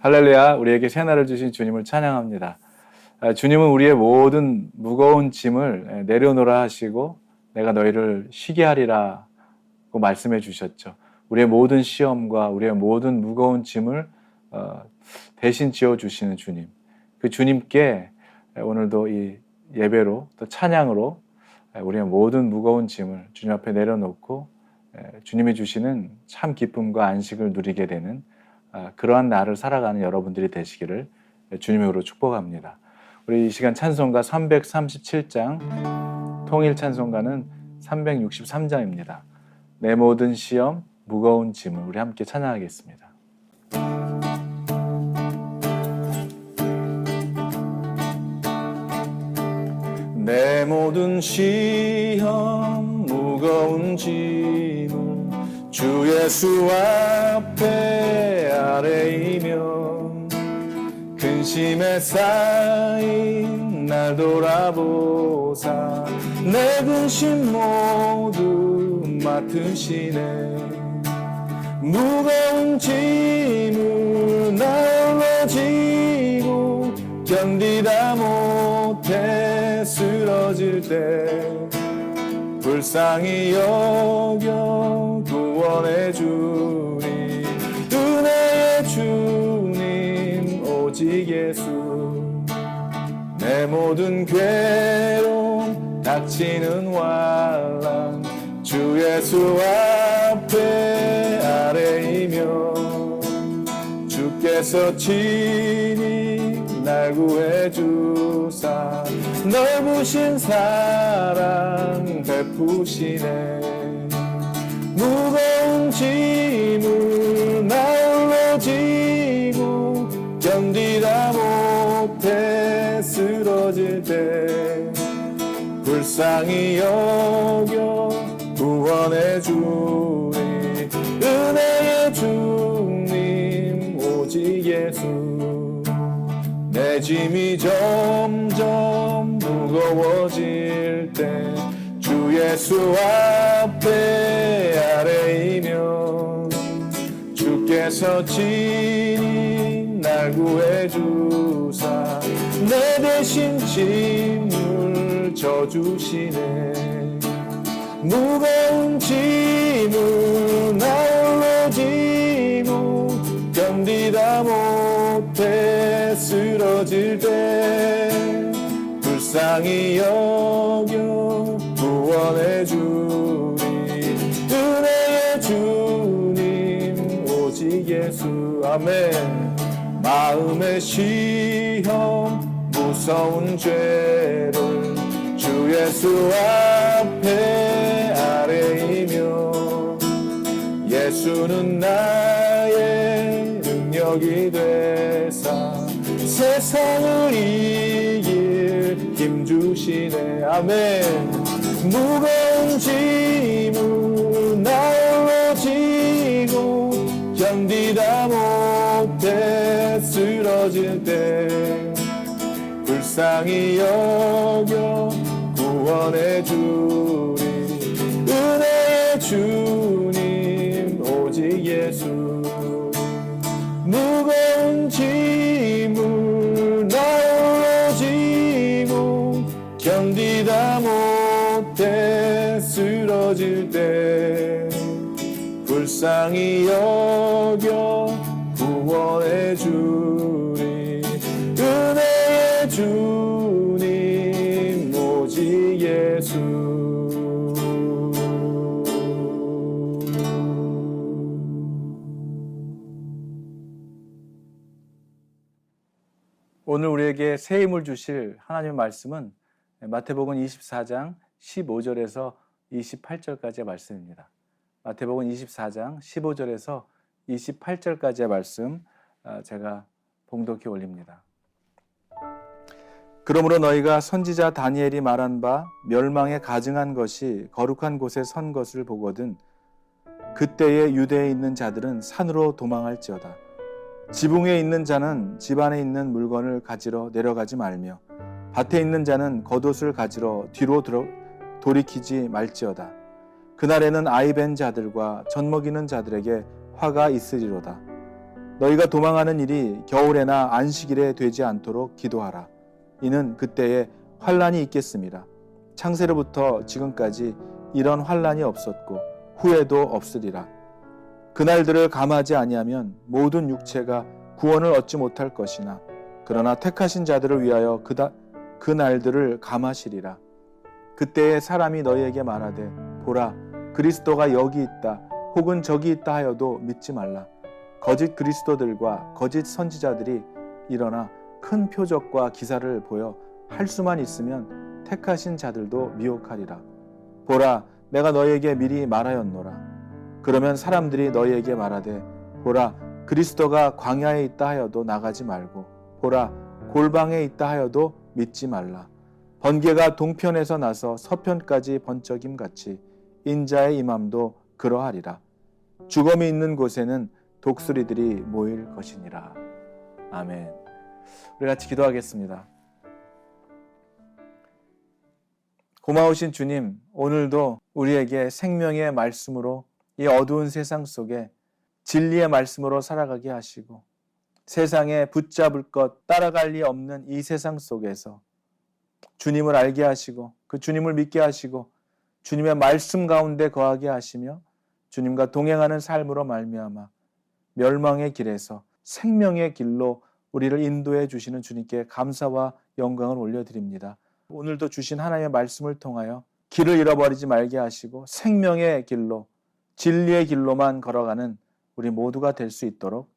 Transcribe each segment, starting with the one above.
할렐루야, 우리에게 새날을 주신 주님을 찬양합니다. 주님은 우리의 모든 무거운 짐을 내려놓으라 하시고 내가 너희를 쉬게 하리라고 말씀해 주셨죠. 우리의 모든 시험과 우리의 모든 무거운 짐을 대신 지어주시는 주님. 그 주님께 오늘도 이 예배로 또 찬양으로 우리의 모든 무거운 짐을 주님 앞에 내려놓고 주님이 주시는 참 기쁨과 안식을 누리게 되는 그러한 날을 살아가는 여러분들이 되시기를 주님으로 축복합니다. 우리 이 시간 찬송가 337장, 통일 찬송가는 363장입니다. 내 모든 시험, 무거운 짐을 우리 함께 찬양하겠습니다. 내 모든 시험, 무거운 짐을 주 예수 앞에 아뢰이며 근심에 쌓인 날 돌아보사 내 근심 모두 맡으시네. 무거운 짐을 나 홀로 지고 견디다 못해 쓰러질 때 불쌍히 여겨 구원의 주님, 은혜의 주님 오직 예수. 내 모든 괴로움 닥치는 환난 주 예수 앞에 아뢰이며 주께서 친히 날 구해주사 넓으신 사랑 베푸시네. 무거운 짐을 나 홀로 지고 견디다 못해 쓰러질 때 불쌍히 여겨 구원의 주님, 은혜의 주님 오직 예수. 내 짐이 점점 무거워질 때 주 예수 앞에 아뢰이며 주께서 친히 날 구해주사 내 대신 짐을 져주시네. 무거운 짐을 나 홀로 지고 견디다 못해 쓰러질 때 불쌍히 여겨 구원의 주님, 은혜의 주님 오직 예수. 아멘. 마음의 시험 무서운 죄를 주 예수 앞에 아뢰이며 예수는 나의 능력이 되사 세상을 이길 힘 주시네. 아멘. 무거운 짐을 나 홀로 지고 견디다 못해 쓰러질 때 불쌍히 여겨 구원의 주님, 은혜의 주님 오직 예수. 무거운 짐을 나 홀로 지고 견디다 못해 쓰러질 때 불쌍히 여겨 구원의 주님, 은혜의 주님 오직 예수. 오늘 우리에게 새 힘을 주실 하나님의 말씀은 마태복음 24장 15절에서 28절까지의 말씀입니다. 마태복음 24장 15절에서 28절까지의 말씀 제가 봉독해 올립니다. 그러므로 너희가 선지자 다니엘이 말한 바 멸망에 가증한 것이 거룩한 곳에 선 것을 보거든 그때에 유대에 있는 자들은 산으로 도망할지어다. 지붕에 있는 자는 집 안에 있는 물건을 가지러 내려가지 말며 밭에 있는 자는 겉옷을 가지러 뒤로 돌이키지 말지어다. 그날에는 아이 벤 자들과 젖먹이는 자들에게 화가 있으리로다. 너희가 도망하는 일이 겨울에나 안식일에 되지 않도록 기도하라. 이는 그때에 환난이 있겠습니다. 창세로부터 지금까지 이런 환난이 없었고 후에도 없으리라. 그날들을 감하지 아니하면 모든 육체가 구원을 얻지 못할 것이나 그러나 택하신 자들을 위하여 그 날들을 감하시리라. 그때에 사람이 너희에게 말하되 보라 그리스도가 여기 있다 혹은 저기 있다 하여도 믿지 말라. 거짓 그리스도들과 거짓 선지자들이 일어나 큰 표적과 기사를 보여 할 수만 있으면 택하신 자들도 미혹하리라. 보라 내가 너희에게 미리 말하였노라. 그러면 사람들이 너희에게 말하되 보라 그리스도가 광야에 있다 하여도 나가지 말고 보라 골방에 있다 하여도 믿지 말라. 번개가 동편에서 나서 서편까지 번쩍임 같이 인자의 임함도 그러하리라. 죽음이 있는 곳에는 독수리들이 모일 것이니라. 아멘. 우리 같이 기도하겠습니다. 고마우신 주님, 오늘도 우리에게 생명의 말씀으로 이 어두운 세상 속에 진리의 말씀으로 살아가게 하시고 세상에 붙잡을 것 따라갈 리 없는 이 세상 속에서 주님을 알게 하시고 그 주님을 믿게 하시고 주님의 말씀 가운데 거하게 하시며 주님과 동행하는 삶으로 말미암아 멸망의 길에서 생명의 길로 우리를 인도해 주시는 주님께 감사와 영광을 올려드립니다. 오늘도 주신 하나님의 말씀을 통하여 길을 잃어버리지 말게 하시고 생명의 길로 진리의 길로만 걸어가는 우리 모두가 될 수 있도록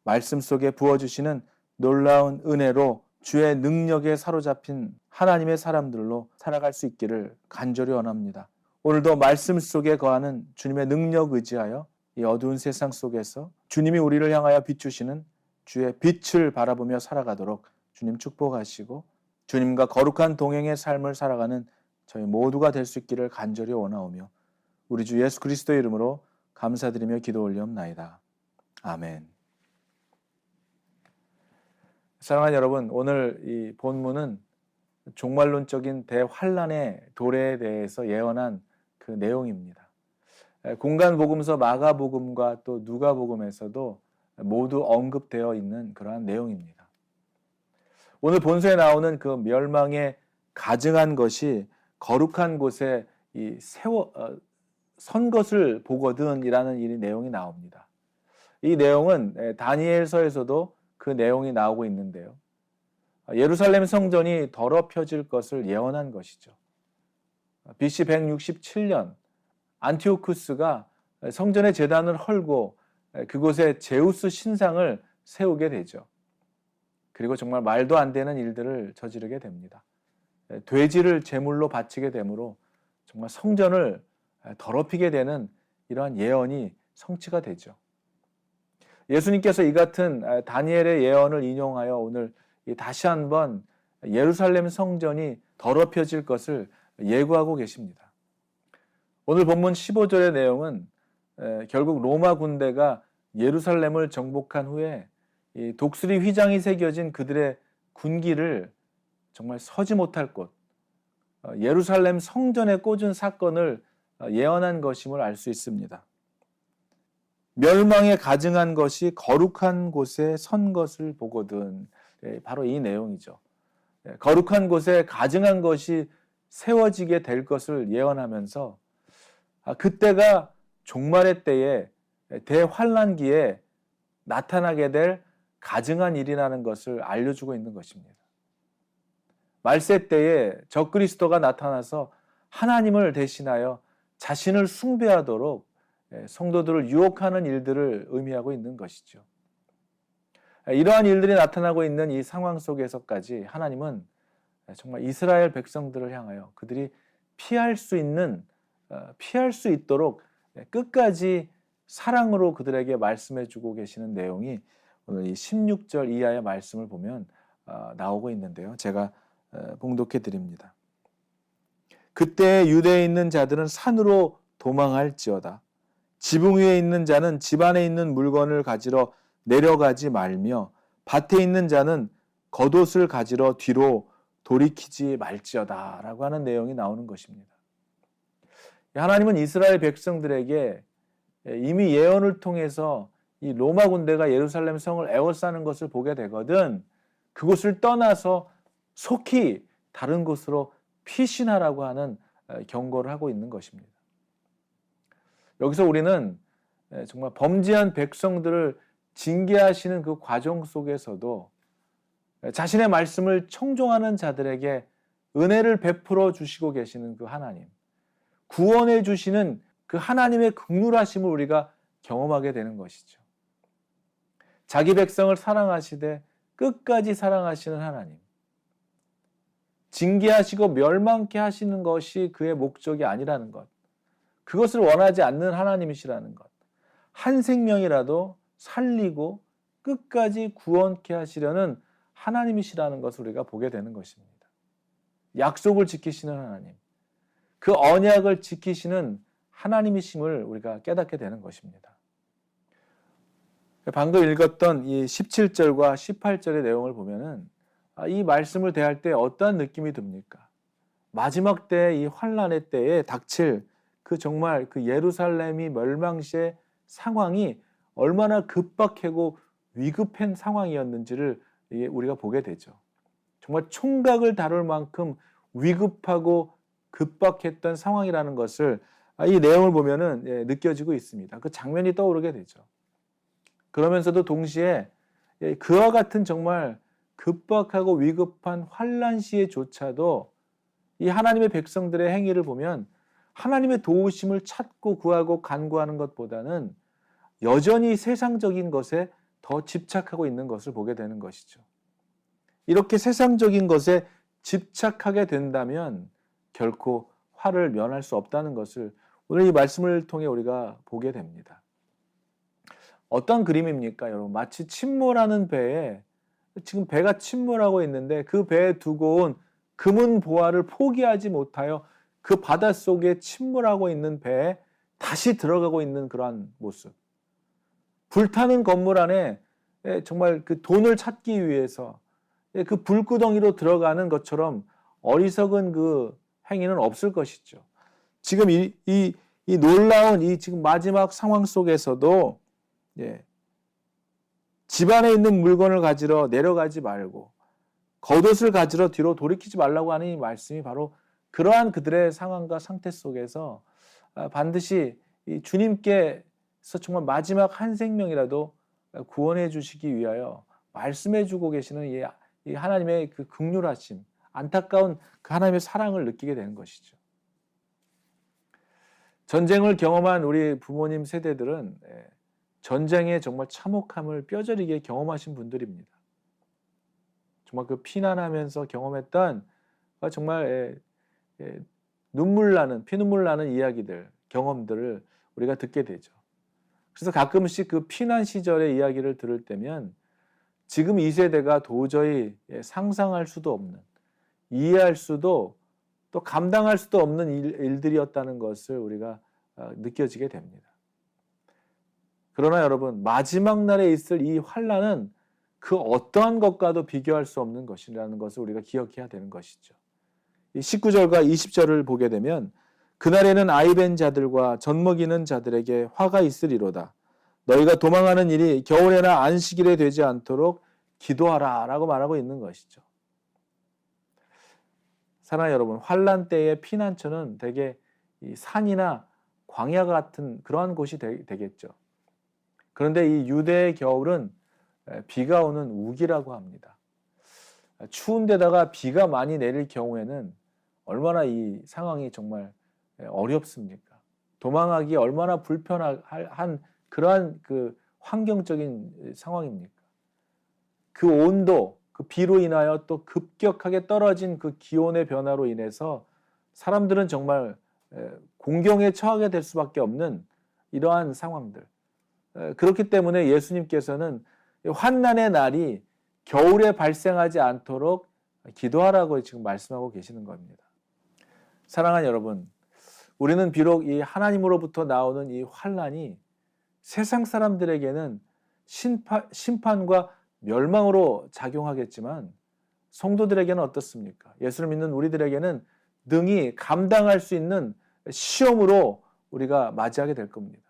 말씀 속에 부어주시는 놀라운 은혜로 주의 능력에 사로잡힌 하나님의 사람들로 살아갈 수 있기를 간절히 원합니다. 오늘도 말씀 속에 거하는 주님의 능력 의지하여 이 어두운 세상 속에서 주님이 우리를 향하여 비추시는 주의 빛을 바라보며 살아가도록 주님 축복하시고 주님과 거룩한 동행의 삶을 살아가는 저희 모두가 될 수 있기를 간절히 원하오며 우리 주 예수 그리스도의 이름으로 감사드리며 기도 올리옵나이다. 아멘. 사랑하는 여러분, 오늘 이 본문은 종말론적인 대환란의 도래에 대해서 예언한 그 내용입니다. 공간복음서 마가복음과 또 누가복음에서도 모두 언급되어 있는 그러한 내용입니다. 오늘 본서에 나오는 그 멸망에 가증한 것이 거룩한 곳에 선 것을 보거든이라는 이 내용이 나옵니다. 이 내용은 다니엘서에서도 그 내용이 나오고 있는데요. 예루살렘 성전이 더럽혀질 것을 예언한 것이죠. BC 167년 안티오쿠스가 성전의 제단을 헐고 그곳에 제우스 신상을 세우게 되죠. 그리고 정말 말도 안 되는 일들을 저지르게 됩니다. 돼지를 제물로 바치게 되므로 정말 성전을 더럽히게 되는 이러한 예언이 성취가 되죠. 예수님께서 이 같은 다니엘의 예언을 인용하여 오늘 다시 한번 예루살렘 성전이 더럽혀질 것을 예고하고 계십니다. 오늘 본문 15절의 내용은 결국 로마 군대가 예루살렘을 정복한 후에 이 독수리 휘장이 새겨진 그들의 군기를 정말 서지 못할 곳, 예루살렘 성전에 꽂은 사건을 예언한 것임을 알 수 있습니다. 멸망에 가증한 것이 거룩한 곳에 선 것을 보거든. 바로 이 내용이죠. 거룩한 곳에 가증한 것이 세워지게 될 것을 예언하면서 그때가 종말의 때에 대환란기에 나타나게 될 가증한 일이라는 것을 알려주고 있는 것입니다. 말세 때에 적그리스도가 나타나서 하나님을 대신하여 자신을 숭배하도록 성도들을 유혹하는 일들을 의미하고 있는 것이죠. 이러한 일들이 나타나고 있는 이 상황 속에서까지 하나님은 정말 이스라엘 백성들을 향하여 그들이 피할 수 있도록 끝까지 사랑으로 그들에게 말씀해주고 계시는 내용이 오늘 이 16절 이하의 말씀을 보면 나오고 있는데요. 제가 봉독해 드립니다. 그때 유대에 있는 자들은 산으로 도망할지어다. 지붕 위에 있는 자는 집 안에 있는 물건을 가지러 내려가지 말며 밭에 있는 자는 겉옷을 가지러 뒤로 돌이키지 말지어다 라고 하는 내용이 나오는 것입니다. 하나님은 이스라엘 백성들에게 이미 예언을 통해서 이 로마 군대가 예루살렘 성을 에워싸는 것을 보게 되거든 그곳을 떠나서 속히 다른 곳으로 피신하라고 하는 경고를 하고 있는 것입니다. 여기서 우리는 정말 범죄한 백성들을 징계하시는 그 과정 속에서도 자신의 말씀을 청종하는 자들에게 은혜를 베풀어 주시고 계시는 그 하나님, 구원해 주시는 그 하나님의 긍휼하심을 우리가 경험하게 되는 것이죠. 자기 백성을 사랑하시되 끝까지 사랑하시는 하나님, 징계하시고 멸망케 하시는 것이 그의 목적이 아니라는 것, 그것을 원하지 않는 하나님이시라는 것, 한 생명이라도 살리고 끝까지 구원케 하시려는 하나님이시라는 것을 우리가 보게 되는 것입니다. 약속을 지키시는 하나님, 그 언약을 지키시는 하나님이심을 우리가 깨닫게 되는 것입니다. 방금 읽었던 이 17절과 18절의 내용을 보면은 이 말씀을 대할 때 어떠한 느낌이 듭니까? 마지막 때 이 환란의 때에 닥칠 그 정말 그 예루살렘이 멸망시의 상황이 얼마나 급박하고 위급한 상황이었는지를 우리가 보게 되죠. 정말 총각을 다룰 만큼 위급하고 급박했던 상황이라는 것을 이 내용을 보면은 느껴지고 있습니다. 그 장면이 떠오르게 되죠. 그러면서도 동시에 그와 같은 정말 급박하고 위급한 환란 시에조차도 이 하나님의 백성들의 행위를 보면 하나님의 도우심을 찾고 구하고 간구하는 것보다는 여전히 세상적인 것에 더 집착하고 있는 것을 보게 되는 것이죠. 이렇게 세상적인 것에 집착하게 된다면 결코 화를 면할 수 없다는 것을 오늘 이 말씀을 통해 우리가 보게 됩니다. 어떤 그림입니까, 여러분? 마치 침몰하는 배에 지금 배가 침몰하고 있는데 그 배에 두고 온 금은 보화를 포기하지 못하여 그 바닷속에 침몰하고 있는 배에 다시 들어가고 있는 그러한 모습. 불타는 건물 안에 정말 그 돈을 찾기 위해서 그 불구덩이로 들어가는 것처럼 어리석은 그 행위는 없을 것이죠. 지금 이 놀라운 이 지금 마지막 상황 속에서도 집안에 있는 물건을 가지러 내려가지 말고 겉옷을 가지러 뒤로 돌이키지 말라고 하는 이 말씀이 바로 그러한 그들의 상황과 상태 속에서 반드시 이 주님께서 정말 마지막 한 생명이라도 구원해 주시기 위하여 말씀해 주고 계시는 이 하나님의 그 긍휼하심, 안타까운 그 하나님의 사랑을 느끼게 되는 것이죠. 전쟁을 경험한 우리 부모님 세대들은 전쟁의 정말 참혹함을 뼈저리게 경험하신 분들입니다. 정말 그 피난하면서 경험했던 정말 눈물 나는, 피눈물 나는 이야기들, 경험들을 우리가 듣게 되죠. 그래서 가끔씩 그 피난 시절의 이야기를 들을 때면 지금 이 세대가 도저히 상상할 수도 없는, 이해할 수도 또 감당할 수도 없는 일들이었다는 것을 우리가 느껴지게 됩니다. 그러나 여러분, 마지막 날에 있을 이 환란은 그 어떠한 것과도 비교할 수 없는 것이라는 것을 우리가 기억해야 되는 것이죠. 이 19절과 20절을 보게 되면 그날에는 아이벤 자들과 젖먹이는 자들에게 화가 있으리로다. 너희가 도망하는 일이 겨울에나 안식일에 되지 않도록 기도하라 라고 말하고 있는 것이죠. 사랑하는 여러분, 환란 때의 피난처는 대개 이 산이나 광야 같은 그러한 곳이 되겠죠. 그런데 이 유대의 겨울은 비가 오는 우기라고 합니다. 추운 데다가 비가 많이 내릴 경우에는 얼마나 이 상황이 정말 어렵습니까? 도망하기 얼마나 불편한 그러한 그 환경적인 상황입니까? 그 온도, 그 비로 인하여 또 급격하게 떨어진 그 기온의 변화로 인해서 사람들은 정말 공경에 처하게 될 수밖에 없는 이러한 상황들. 그렇기 때문에 예수님께서는 환난의 날이 겨울에 발생하지 않도록 기도하라고 지금 말씀하고 계시는 겁니다. 사랑하는 여러분, 우리는 비록 이 하나님으로부터 나오는 이 환난이 세상 사람들에게는 심판과 멸망으로 작용하겠지만 성도들에게는 어떻습니까? 예수를 믿는 우리들에게는 능히 감당할 수 있는 시험으로 우리가 맞이하게 될 겁니다.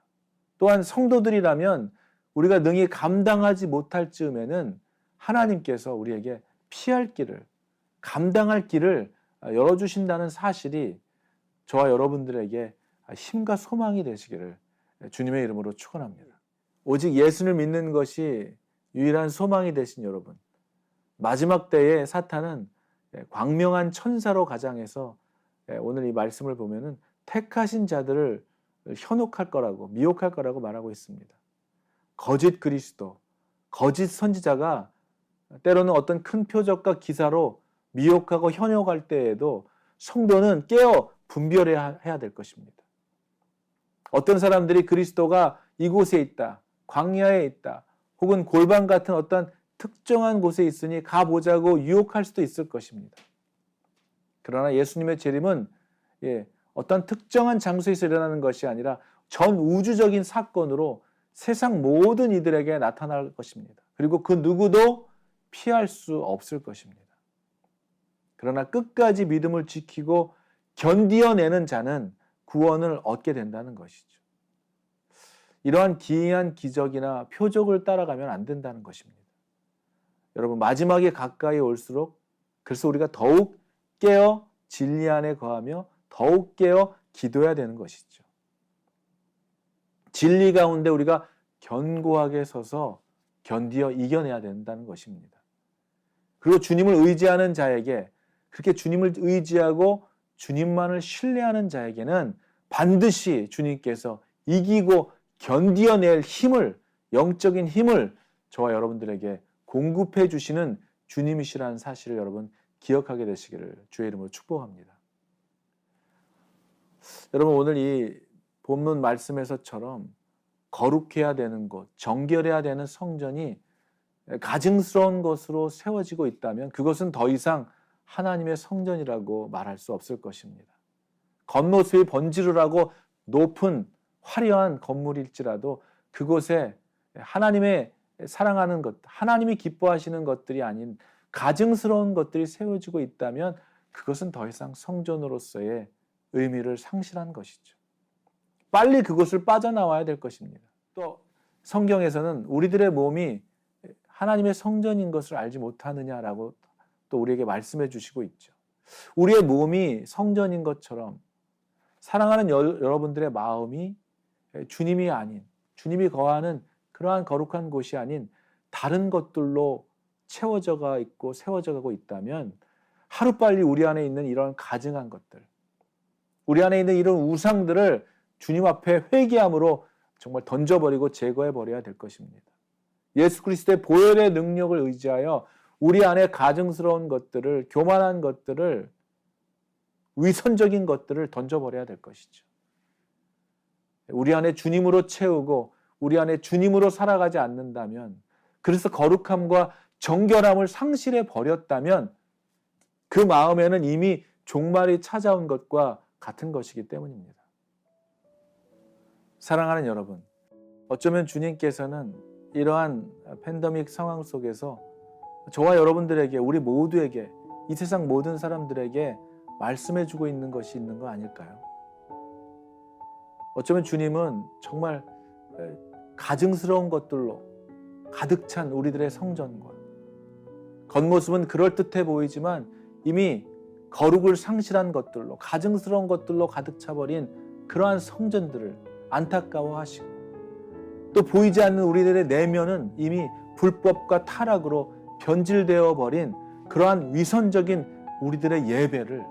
또한 성도들이라면 우리가 능히 감당하지 못할 즈음에는 하나님께서 우리에게 피할 길을, 감당할 길을 열어주신다는 사실이 저와 여러분들에게 힘과 소망이 되시기를 주님의 이름으로 축원합니다. 오직 예수를 믿는 것이 유일한 소망이 되신 여러분, 마지막 때에 사탄은 광명한 천사로 가장해서 오늘 이 말씀을 보면은 택하신 자들을 현혹할 거라고, 미혹할 거라고 말하고 있습니다. 거짓 그리스도, 거짓 선지자가 때로는 어떤 큰 표적과 기사로 미혹하고 현혹할 때에도 성도는 깨어 분별해야 될 것입니다. 어떤 사람들이 그리스도가 이곳에 있다, 광야에 있다, 혹은 골방 같은 어떤 특정한 곳에 있으니 가보자고 유혹할 수도 있을 것입니다. 그러나 예수님의 재림은 어떤 특정한 장소에서 일어나는 것이 아니라 전 우주적인 사건으로 세상 모든 이들에게 나타날 것입니다. 그리고 그 누구도 피할 수 없을 것입니다. 그러나 끝까지 믿음을 지키고 견디어내는 자는 구원을 얻게 된다는 것이죠. 이러한 기이한 기적이나 표적을 따라가면 안 된다는 것입니다. 여러분, 마지막에 가까이 올수록 그래서 우리가 더욱 깨어 진리 안에 거하며 더욱 깨어 기도해야 되는 것이죠. 진리 가운데 우리가 견고하게 서서 견디어 이겨내야 된다는 것입니다. 그리고 주님을 의지하는 자에게, 그렇게 주님을 의지하고 주님만을 신뢰하는 자에게는 반드시 주님께서 이기고 견디어낼 힘을, 영적인 힘을 저와 여러분들에게 공급해 주시는 주님이시라는 사실을 여러분 기억하게 되시기를 주의 이름으로 축복합니다. 여러분, 오늘 이 본문 말씀에서처럼 거룩해야 되는 곳, 정결해야 되는 성전이 가증스러운 것으로 세워지고 있다면 그것은 더 이상 하나님의 성전이라고 말할 수 없을 것입니다. 겉모습이 번지르르하고 높은 화려한 건물일지라도 그곳에 하나님의 사랑하는 것, 하나님이 기뻐하시는 것들이 아닌 가증스러운 것들이 세워지고 있다면 그것은 더 이상 성전으로서의 의미를 상실한 것이죠. 빨리 그것을 빠져나와야 될 것입니다. 또 성경에서는 우리들의 몸이 하나님의 성전인 것을 알지 못하느냐라고 또 우리에게 말씀해 주시고 있죠. 우리의 몸이 성전인 것처럼 사랑하는 여러분들의 마음이 주님이 아닌, 주님이 거하는 그러한 거룩한 곳이 아닌 다른 것들로 채워져가 있고 세워져 가고 있다면 하루빨리 우리 안에 있는 이런 가증한 것들, 우리 안에 있는 이런 우상들을 주님 앞에 회개함으로 정말 던져버리고 제거해버려야 될 것입니다. 예수 그리스도의 보혈의 능력을 의지하여 우리 안에 가증스러운 것들을, 교만한 것들을, 위선적인 것들을 던져버려야 될 것이죠. 우리 안에 주님으로 채우고 우리 안에 주님으로 살아가지 않는다면, 그래서 거룩함과 정결함을 상실해 버렸다면 그 마음에는 이미 종말이 찾아온 것과 같은 것이기 때문입니다. 사랑하는 여러분, 어쩌면 주님께서는 이러한 팬데믹 상황 속에서 저와 여러분들에게, 우리 모두에게, 이 세상 모든 사람들에게 말씀해주고 있는 것이 있는 거 아닐까요? 어쩌면 주님은 정말 가증스러운 것들로 가득 찬 우리들의 성전과 겉모습은 그럴듯해 보이지만 이미 거룩을 상실한 것들로, 가증스러운 것들로 가득 차버린 그러한 성전들을 안타까워하시고, 또 보이지 않는 우리들의 내면은 이미 불법과 타락으로 변질되어 버린 그러한 위선적인 우리들의 예배를,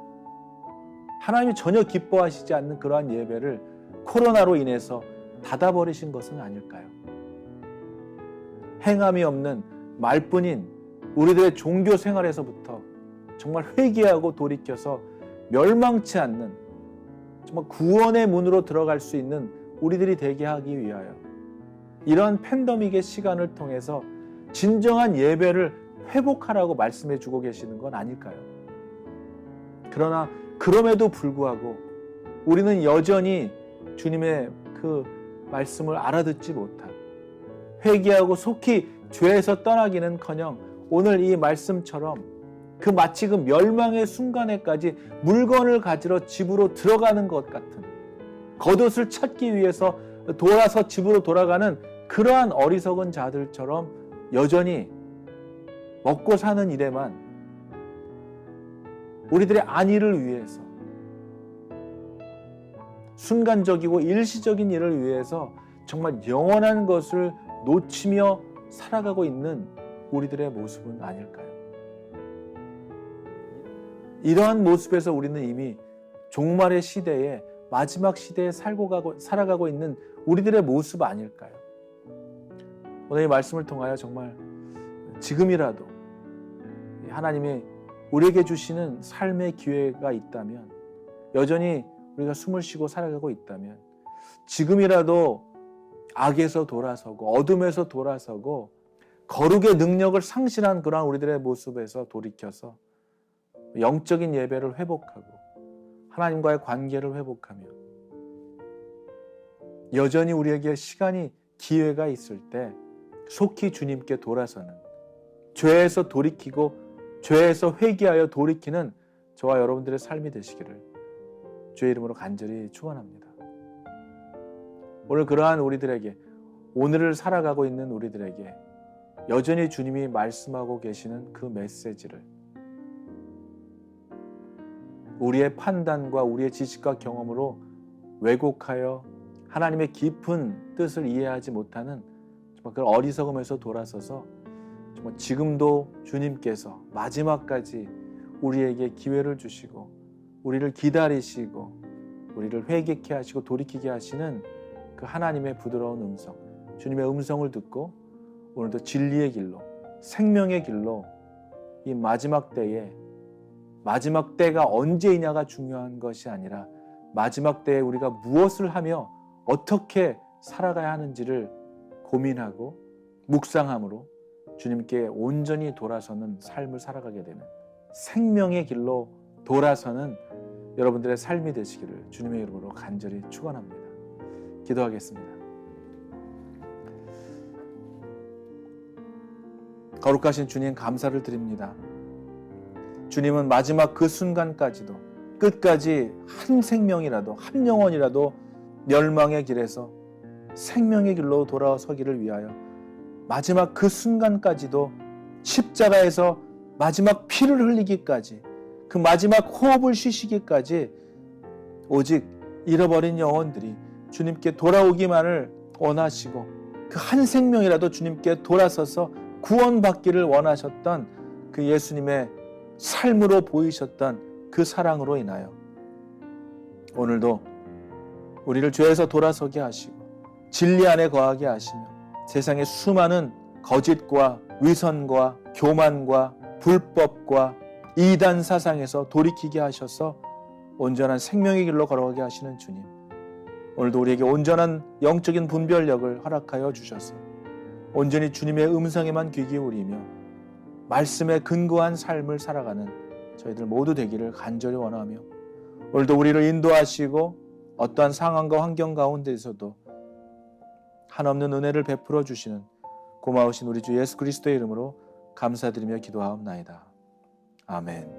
하나님이 전혀 기뻐하시지 않는 그러한 예배를 코로나로 인해서 닫아버리신 것은 아닐까요? 행함이 없는 말뿐인 우리들의 종교 생활에서부터 정말 회개하고 돌이켜서 멸망치 않는 정말 구원의 문으로 들어갈 수 있는 우리들이 되게 하기 위하여 이러한 팬데믹의 시간을 통해서 진정한 예배를 회복하라고 말씀해 주고 계시는 건 아닐까요? 그러나 그럼에도 불구하고 우리는 여전히 주님의 그 말씀을 알아듣지 못한, 회개하고 속히 죄에서 떠나기는커녕 오늘 이 말씀처럼 그 마치 그 멸망의 순간에까지 물건을 가지러 집으로 들어가는 것 같은, 겉옷을 찾기 위해서 돌아서 집으로 돌아가는 그러한 어리석은 자들처럼 여전히 먹고 사는 일에만 우리들의 안위를 위해서 순간적이고 일시적인 일을 위해서 정말 영원한 것을 놓치며 살아가고 있는 우리들의 모습은 아닐까요? 이러한 모습에서 우리는 이미 종말의 시대에 마지막 시대에 살아가고 있는 우리들의 모습 아닐까요? 오늘 이 말씀을 통하여 정말 지금이라도 하나님이 우리에게 주시는 삶의 기회가 있다면, 여전히 우리가 숨을 쉬고 살아가고 있다면 지금이라도 악에서 돌아서고 어둠에서 돌아서고 거룩의 능력을 상실한 그러한 우리들의 모습에서 돌이켜서 영적인 예배를 회복하고 하나님과의 관계를 회복하며 여전히 우리에게 시간이 기회가 있을 때 속히 주님께 돌아서는, 죄에서 돌이키고 죄에서 회개하여 돌이키는 저와 여러분들의 삶이 되시기를 주의 이름으로 간절히 축원합니다. 오늘 그러한 우리들에게, 오늘을 살아가고 있는 우리들에게 여전히 주님이 말씀하고 계시는 그 메시지를 우리의 판단과 우리의 지식과 경험으로 왜곡하여 하나님의 깊은 뜻을 이해하지 못하는 정말 그런 어리석음에서 돌아서서 정말 지금도 주님께서 마지막까지 우리에게 기회를 주시고 우리를 기다리시고 우리를 회개케 하시고 돌이키게 하시는 그 하나님의 부드러운 음성, 주님의 음성을 듣고 오늘도 진리의 길로, 생명의 길로 이 마지막 때에, 마지막 때가 언제이냐가 중요한 것이 아니라 마지막 때에 우리가 무엇을 하며 어떻게 살아가야 하는지를 고민하고 묵상함으로 주님께 온전히 돌아서는 삶을 살아가게 되는, 생명의 길로 돌아서는 여러분들의 삶이 되시기를 주님의 이름으로 간절히 축원합니다. 기도하겠습니다. 거룩하신 주님, 감사를 드립니다. 주님은 마지막 그 순간까지도 끝까지 한 생명이라도, 한 영혼이라도 멸망의 길에서 생명의 길로 돌아서기를 위하여 마지막 그 순간까지도 십자가에서 마지막 피를 흘리기까지, 그 마지막 호흡을 쉬시기까지 오직 잃어버린 영혼들이 주님께 돌아오기만을 원하시고 그 한 생명이라도 주님께 돌아서서 구원받기를 원하셨던 그 예수님의 삶으로 보이셨던 그 사랑으로 인하여 오늘도 우리를 죄에서 돌아서게 하시고 진리 안에 거하게 하시며 세상의 수많은 거짓과 위선과 교만과 불법과 이단 사상에서 돌이키게 하셔서 온전한 생명의 길로 걸어가게 하시는 주님, 오늘도 우리에게 온전한 영적인 분별력을 허락하여 주셔서 온전히 주님의 음성에만 귀 기울이며 말씀에 근거한 삶을 살아가는 저희들 모두 되기를 간절히 원하며, 오늘도 우리를 인도하시고 어떠한 상황과 환경 가운데에서도 한없는 은혜를 베풀어 주시는 고마우신 우리 주 예수 그리스도의 이름으로 감사드리며 기도하옵나이다. 아멘.